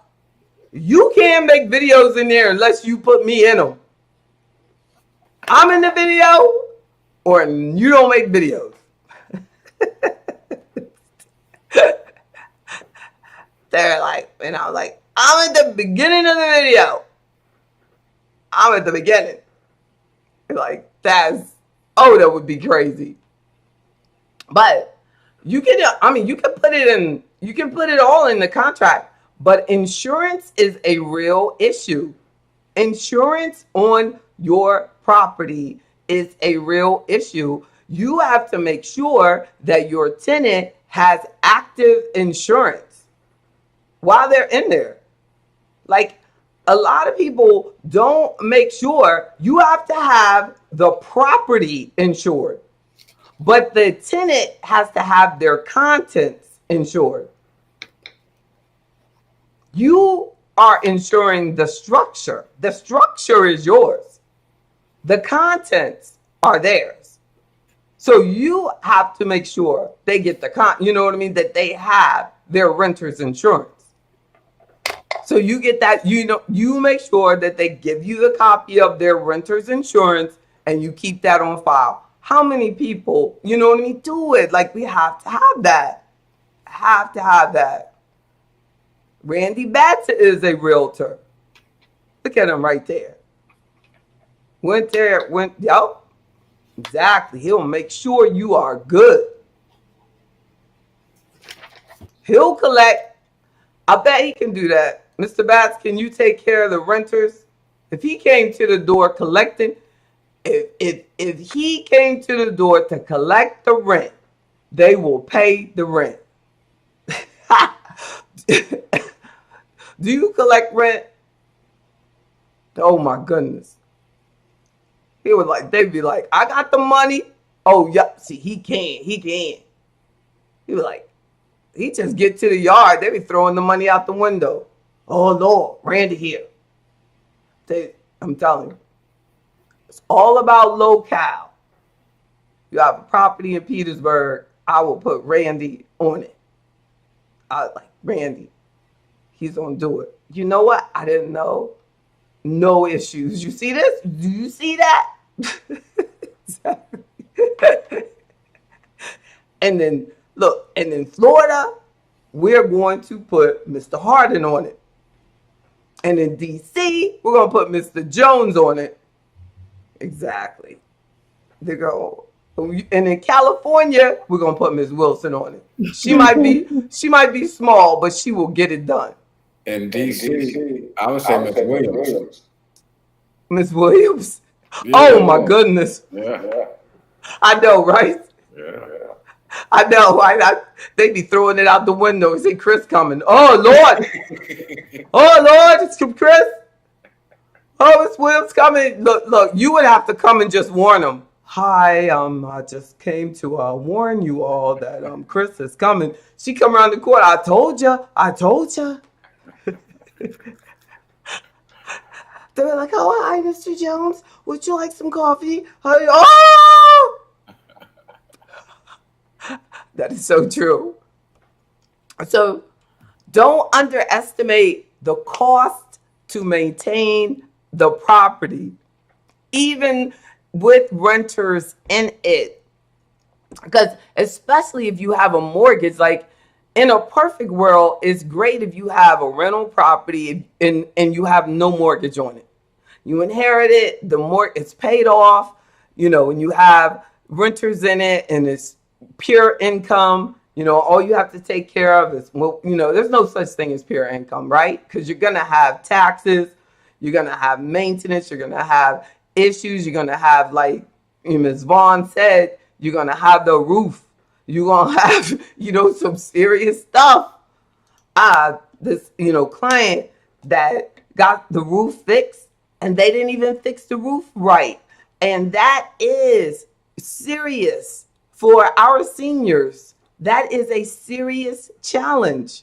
you can't make videos in there unless you put me in them. I'm in the video, or you don't make videos. They're like, and I was like, I'm at the beginning of the video. I'm at the beginning. Like, that would be crazy. But you can put it all in the contract. But insurance is a real issue. Insurance on your property is a real issue. You have to make sure that your tenant has active insurance while they're in there. Like, a lot of people don't make sure you have to have the property insured, but the tenant has to have their contents insured. You are insuring the structure. The structure is yours. The contents are theirs. So you have to make sure they get you know what I mean, that they have their renter's insurance. So you get that, you make sure that they give you the copy of their renter's insurance and you keep that on file. How many people, you know what I mean, do it? Like, we have to have that. Have to have that. Randy Batts is a realtor. Look at him right there. Yup. Exactly. He'll make sure you are good. He'll collect. I bet he can do that. Mr. Batts, can you take care of the renters? If he came to the door collecting, if he came to the door to collect the rent, they will pay the rent. Do you collect rent? Oh my goodness. They'd be like, I got the money. Oh yeah, see, he can. He be like, he just get to the yard. They be throwing the money out the window. Oh Lord, Randy here. I'm telling you, it's all about locale. You have a property in Petersburg, I will put Randy on it. Randy, he's gonna do it. You know what? I didn't know. No issues. You see this? Do you see that? And then look, and in Florida, we're going to put Mr. Harden on it. And in DC, we're going to put Mr. Jones on it. Exactly. They go. And in California, we're going to put Ms. Wilson on it. She might be small, but she will get it done. In DC, I would say Miss Williams. Miss Williams? Yeah. Oh my goodness. Yeah. I know, right? Yeah. I know. They be throwing it out the window. See Chris coming. Oh Lord. Oh Lord, it's Chris. Oh, it's Williams coming. Look, you would have to come and just warn them. Hi, I just came to warn you all that Chris is coming. She come around the corner. I told you. They were like, oh, hi, Mr. Jones. Would you like some coffee? Oh! That is so true. So don't underestimate the cost to maintain the property, even with renters in it. Because especially if you have a mortgage, like in a perfect world, it's great if you have a rental property and you have no mortgage on it. You inherit it, it's paid off, and you have renters in it and it's pure income. All you have to take care of is, there's no such thing as pure income, right? Because you're going to have taxes, you're going to have maintenance, you're going to have issues, you're going to have, like Ms. Vaughn said, you're going to have the roof. You're going to have, some serious stuff. This, client that got the roof fixed and they didn't even fix the roof right. And that is serious for our seniors. That is a serious challenge.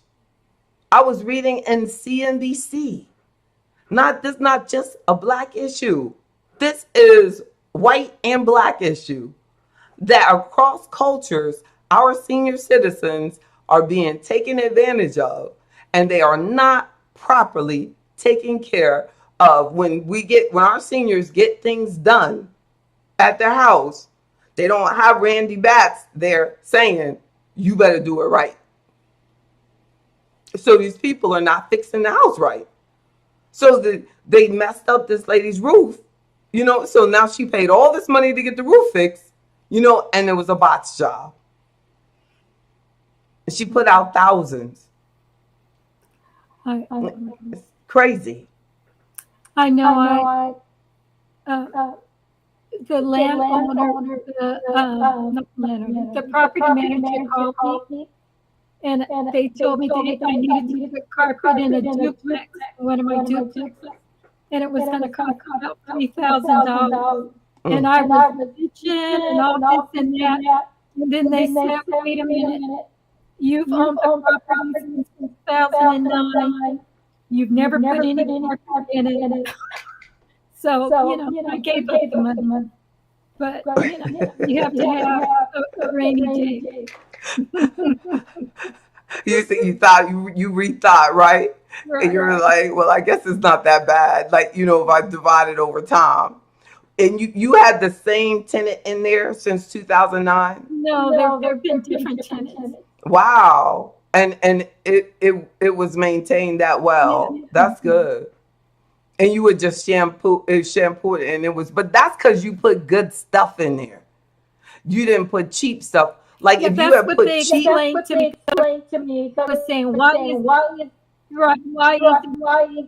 I was reading in CNBC. This is not just a black issue. This is white and black issue. That across cultures, our senior citizens are being taken advantage of, and they are not properly taken care of. When our seniors get things done at their house, they don't have Randy Batts there saying, you better do it right. So these people are not fixing the house right. So they messed up this lady's roof, so now she paid all this money to get the roof fixed, and it was a botch job. And she put out thousands. It's crazy. I know. The landowner, the property manager called me And they told me that I needed to put carpet in a duplex, one of my duplexes, and it was going to cost about $3,000. And I was bitching and all this and that. And then they said, wait a minute, you've owned the property since 2009. You've never put any carpet in it. So, I gave up the money. But, you have to have a rainy day. You thought you rethought, right? And you were like, well, I guess it's not that bad. Like, if I divide it over time. And you had the same tenant in there since 2009? No, there have been different tenants. Wow. And it was maintained that well. Yeah. That's good. And you would just shampoo it, and but that's because you put good stuff in there. You didn't put cheap stuff. Like if you had put cheap, that's what they explained to me. I was saying, why is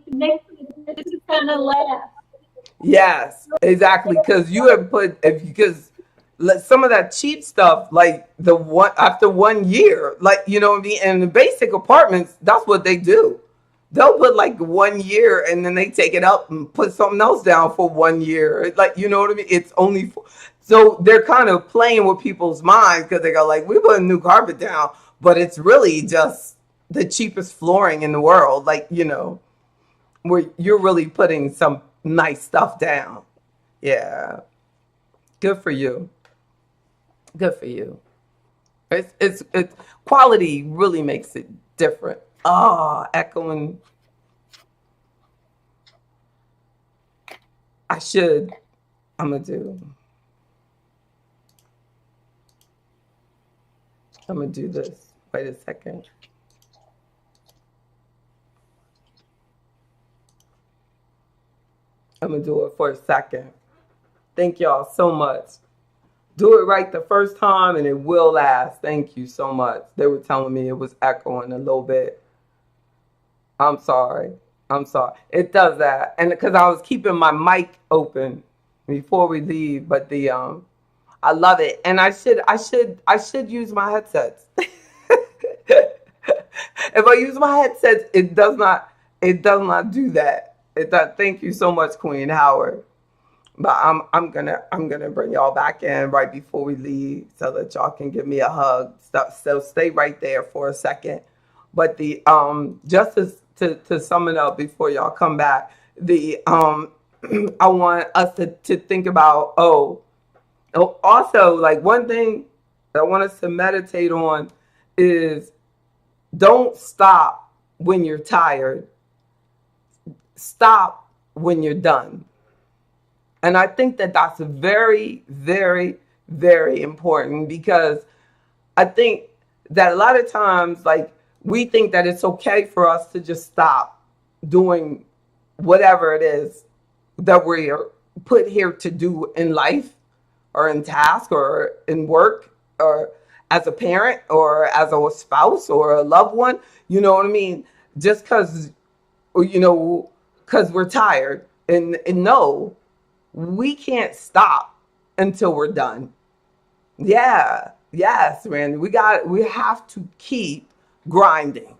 this is gonna last? Yes, exactly. Because you have put because some of that cheap stuff, like after 1 year, like you know what I mean. And the basic apartments, that's what they do. They'll put like 1 year and then they take it up and put something else down for 1 year. Like, you know what I mean? It's only so they're kind of playing with people's minds because they go like, we put a new carpet down, but it's really just the cheapest flooring in the world. Like, where you're really putting some nice stuff down. Yeah. Good for you. Good for you. It's quality really makes it different. Echoing. I'm gonna do this. Wait a second. I'm gonna do it for a second. Thank y'all so much. Do it right the first time and it will last. Thank you so much. They were telling me it was echoing a little bit. I'm sorry. It does that. And because I was keeping my mic open before we leave, but I love it. And I should use my headsets. If I use my headsets, it does not do that. Thank you so much, Queen Howard. But I'm gonna bring y'all back in right before we leave so that y'all can give me a hug. So stay right there for a second. But just to sum it up before y'all come back, I want us to think about also like one thing that I want us to meditate on is don't stop when you're tired. Stop when you're done. And I think that that's very, very, very important because I think that a lot of times, like, we think that it's okay for us to just stop doing whatever it is that we are put here to do in life or in task or in work or as a parent or as a spouse or a loved one. You know what I mean? Just because we're tired. And no, we can't stop until we're done. Yeah. Yes, man. We have to keep grinding.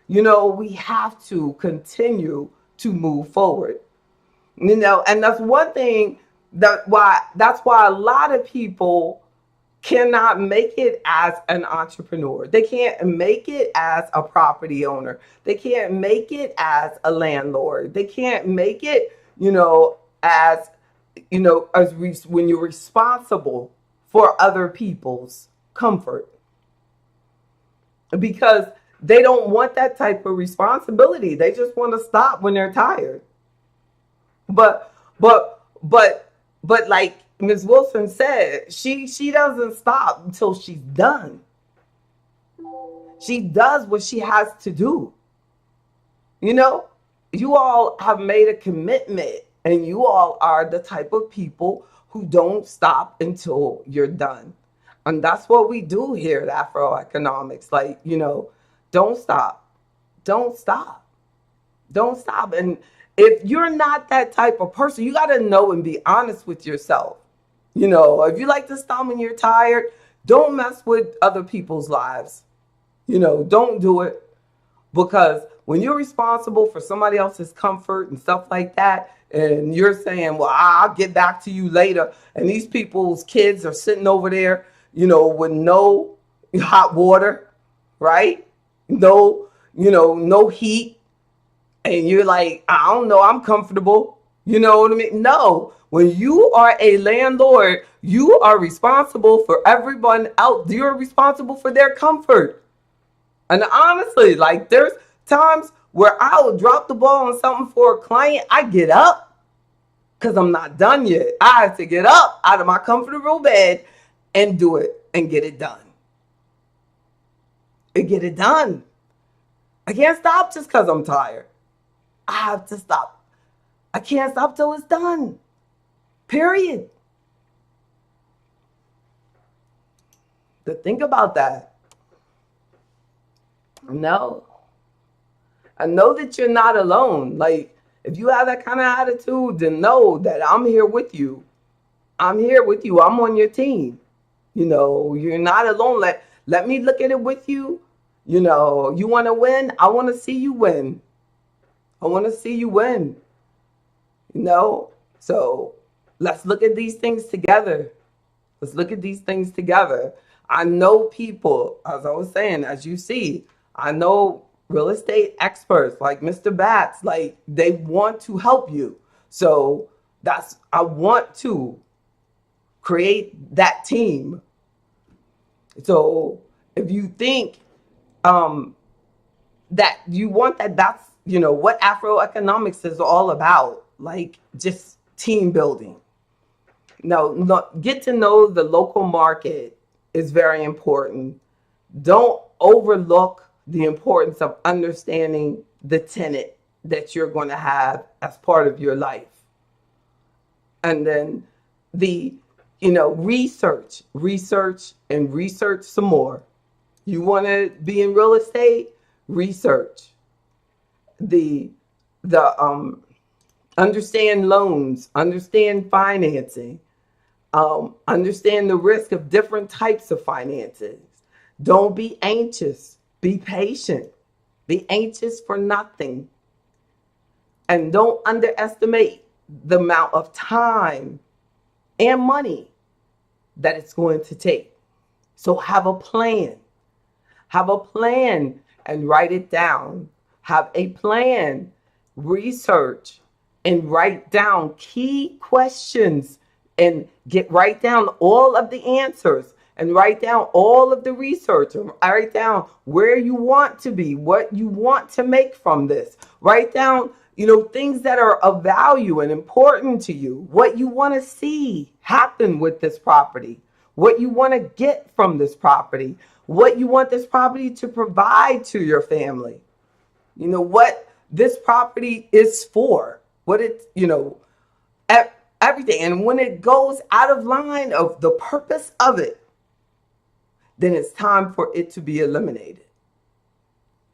We have to continue to move forward. And that's one thing that's why a lot of people cannot make it as an entrepreneur. They can't make it as a property owner. They can't make it as a landlord. They can't make it, as when you're responsible for other people's comfort. Because they don't want that type of responsibility. They just want to stop when they're tired. But like Ms. Wilson said, she doesn't stop until she's done. She does what she has to do. You all have made a commitment, and you all are the type of people who don't stop until you're done. And that's what we do here at Afro Economics. Like, don't stop. Don't stop. Don't stop. And if you're not that type of person, you got to know and be honest with yourself. If you like to stop when you're tired, don't mess with other people's lives. Don't do it. Because when you're responsible for somebody else's comfort and stuff like that, and you're saying, well, I'll get back to you later, and these people's kids are sitting over there, with no hot water, right? No heat. And you're like, I don't know, I'm comfortable. You know what I mean? No. When you are a landlord, you are responsible for everyone else. You're responsible for their comfort. And honestly, like, there's times where I will drop the ball on something for a client. I get up because I'm not done yet. I have to get up out of my comfortable bed and do it and get it done. And get it done. I can't stop just because I'm tired. I have to stop. I can't stop till it's done. Period. To think about that. No. I know that you're not alone. Like, if you have that kind of attitude, then know that I'm here with you. I'm here with you. I'm on your team. You're not alone. Let me look at it with you. You want to win? I want to see you win. I want to see you win. So let's look at these things together. Let's look at these things together. I know people, as I was saying, as you see, I know real estate experts like Mr. Batts, like, they want to help you. So I want to create that team. So if you think that you want that's, what Afroeconomics is all about, like, just team building. No, get to know the local market is very important. Don't overlook the importance of understanding the tenant that you're going to have as part of your life. And then research some more. You want to be in real estate? Research. Understand loans, understand financing, understand the risk of different types of finances. Don't be anxious. Be patient. Be anxious for nothing. And don't underestimate the amount of time and money that it's going to take. So have a plan. Have a plan and write it down. Have a plan, research, and write down key questions and write down all of the answers and write down all of the research and write down where you want to be, what you want to make from this. Write down, things that are of value and important to you, what you want to see happen with this property, what you want to get from this property, what you want this property to provide to your family. What this property is for, what it's, everything. And when it goes out of line of the purpose of it, then it's time for it to be eliminated.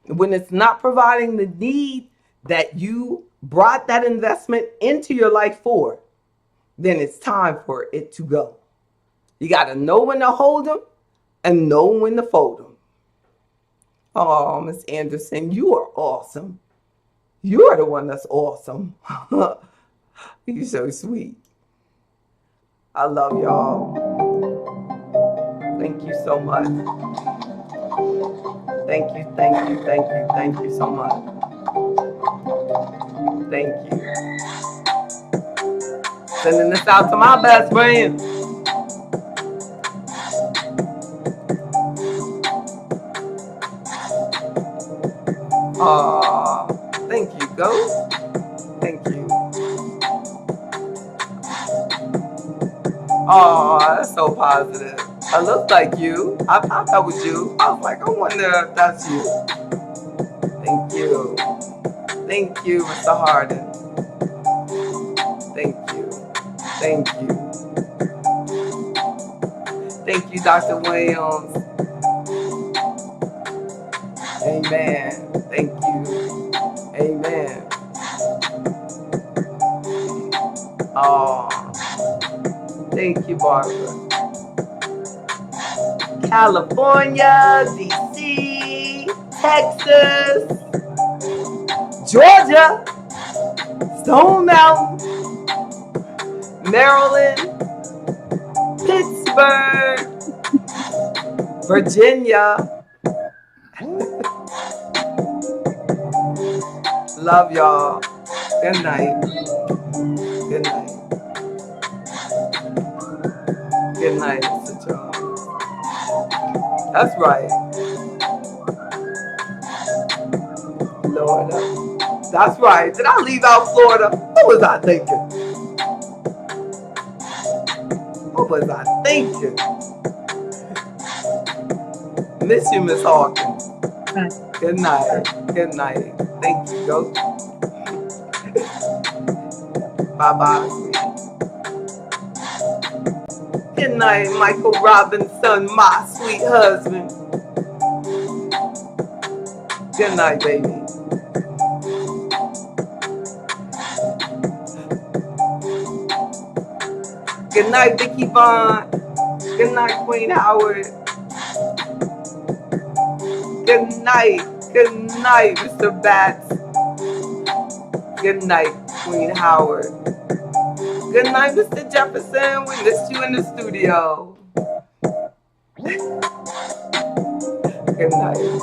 When it's not providing the need that you brought that investment into your life for, then it's time for it to go. You got to know when to hold them and know when to fold them. Oh, Miss Anderson, you are awesome. You are the one that's awesome. You're so sweet. I love y'all. Thank you so much. Thank you so much. Thank you. Sending this out to my best friend. Thank you, Ghost. Thank you. Oh, that's so positive. I look like you. I thought that was you. I was like, I wonder if that's you. Thank you. Thank you, Mr. Harden. Thank you. Thank you. Thank you, Dr. Williams. Amen. Thank you. Amen. Oh, thank you, Barbara. California, DC. Texas, Georgia, Stone Mountain, Maryland, Pittsburgh, Virginia. Love y'all. Good night. Good night. Good night, Mr. Jones. That's right. Florida. That's right. Did I leave out Florida? What was I thinking? What was I thinking? Miss you, Miss Hawkins. Good night. Good night. Thank you, Go. Bye-bye. Good night, Michael Robinson, my sweet husband. Good night, baby. Good night, Vicky Vaughn. Good night, Queen Howard. Good night. Good night, Mr. Batts. Good night, Queen Howard. Good night, Mr. Jefferson. We missed you in the studio. Good night.